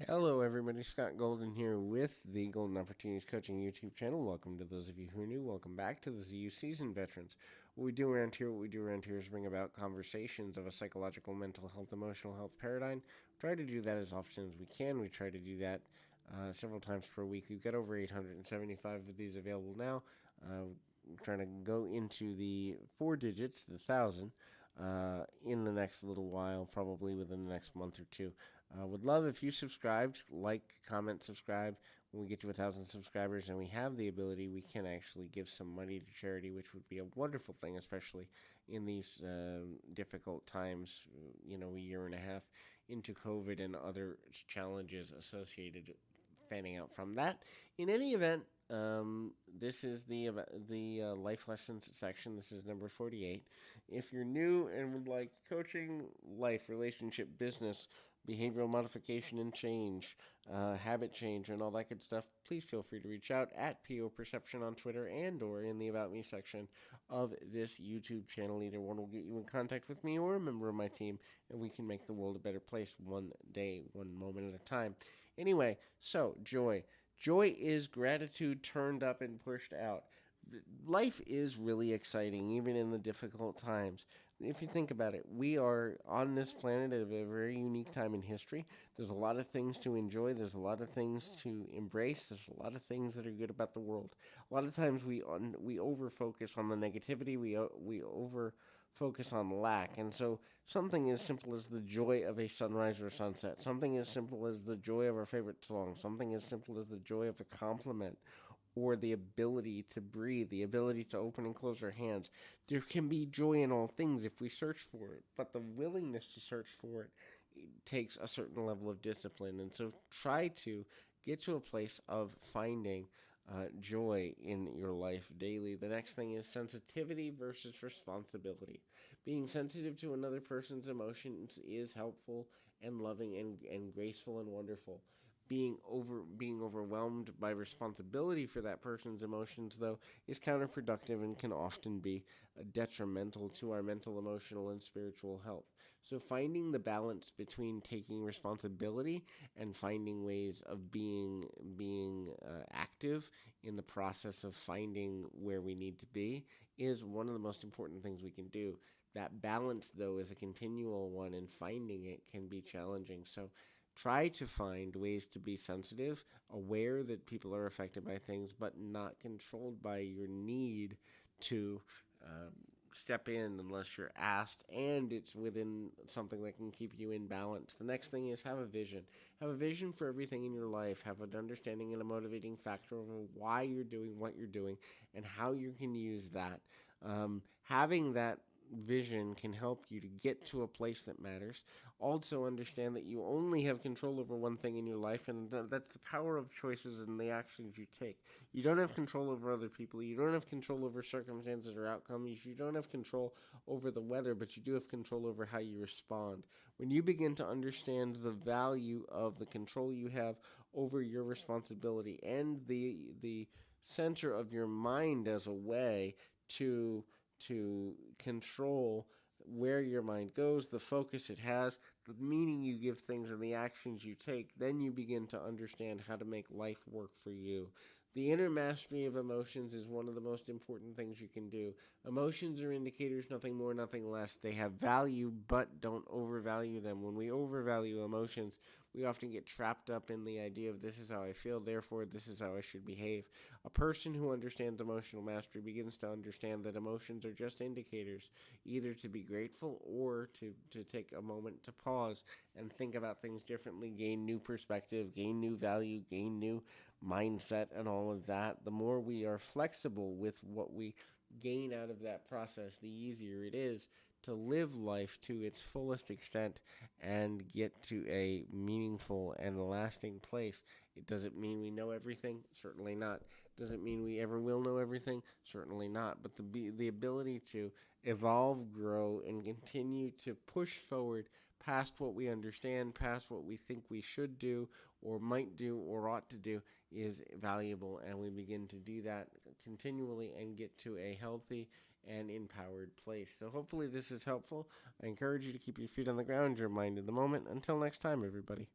Hello, everybody. Scott Golden here with the Golden Opportunities Coaching YouTube channel. Welcome to those of you who are new. Welcome back to those of you seasoned veterans. What we do around here is bring about conversations of a psychological, mental health, emotional health paradigm. We try to do that as often as we can. We try to do that several times per week. We've got over 875 of these available now. We're trying to go into the four digits, the 1,000, in the next little while, probably within the next month or two. Would love if you subscribed, like, comment, subscribe. When we get to 1,000 subscribers and we have the ability, we can actually give some money to charity, which would be a wonderful thing, especially in these difficult times, a year and a half into COVID and other challenges associated fanning out from that. In any event, this is the life lessons section. This is number 48. If you're new and would like coaching, life, relationship, business, behavioral modification and change, habit change, and all that good stuff, please feel free to reach out at PO Perception on Twitter and or in the About Me section of this YouTube channel. Either one will get you in contact with me or a member of my team, and we can make the world a better place one day, one moment at a time. Anyway, so joy. Joy is gratitude turned up and pushed out. Life is really exciting, even in the difficult times. If you think about it, we are on this planet at a very unique time in history. There's a lot of things to enjoy. There's a lot of things to embrace. There's a lot of things that are good about the world. A lot of times we over focus on the negativity. We over focus on lack, and so something as simple as the joy of a sunrise or sunset, something as simple as the joy of our favorite song, something as simple as the joy of a compliment, or the ability to breathe, the ability to open and close our hands. There can be joy in all things if we search for it, but the willingness to search for it takes a certain level of discipline. And so try to get to a place of finding joy in your life daily. The next thing is sensitivity versus responsibility. Being sensitive to another person's emotions is helpful and loving and graceful and wonderful. Being overwhelmed by responsibility for that person's emotions, though, is counterproductive and can often be detrimental to our mental, emotional, and spiritual health. So finding the balance between taking responsibility and finding ways of being active in the process of finding where we need to be is one of the most important things we can do. That balance, though, is a continual one, and finding it can be challenging. So try to find ways to be sensitive, aware that people are affected by things, but not controlled by your need to step in unless you're asked, and it's within something that can keep you in balance. The next thing is have a vision. Have a vision for everything in your life. Have an understanding and a motivating factor over why you're doing what you're doing and how you can use that. Having that vision can help you to get to a place that matters. Also understand that you only have control over one thing in your life, and that's the power of choices and the actions you take. You don't have control over other people. You don't have control over circumstances or outcomes. You don't have control over the weather, but you do have control over how you respond. When you begin to understand the value of the control you have over your responsibility and the center of your mind as a way to control where your mind goes, the focus it has, the meaning you give things, and the actions you take, then you begin to understand how to make life work for you. The inner mastery of emotions is one of the most important things you can do. Emotions are indicators, nothing more, nothing less. They have value, but don't overvalue them. When we overvalue emotions, we often get trapped up in the idea of this is how I feel, therefore this is how I should behave. A person who understands emotional mastery begins to understand that emotions are just indicators, either to be grateful or to take a moment to pause and think about things differently, gain new perspective, gain new value, gain new mindset, and all of that. The more we are flexible with what we gain out of that process, the easier it is to live life to its fullest extent and get to a meaningful and lasting place. It doesn't mean we know everything, certainly not. Doesn't mean we ever will know everything, certainly not. But the ability to evolve, grow, and continue to push forward past what we understand, past what we think we should do or might do or ought to do is valuable, and we begin to do that continually and get to a healthy and empowered place. So hopefully this is helpful. I encourage you to keep your feet on the ground, your mind in the moment. Until next time, everybody.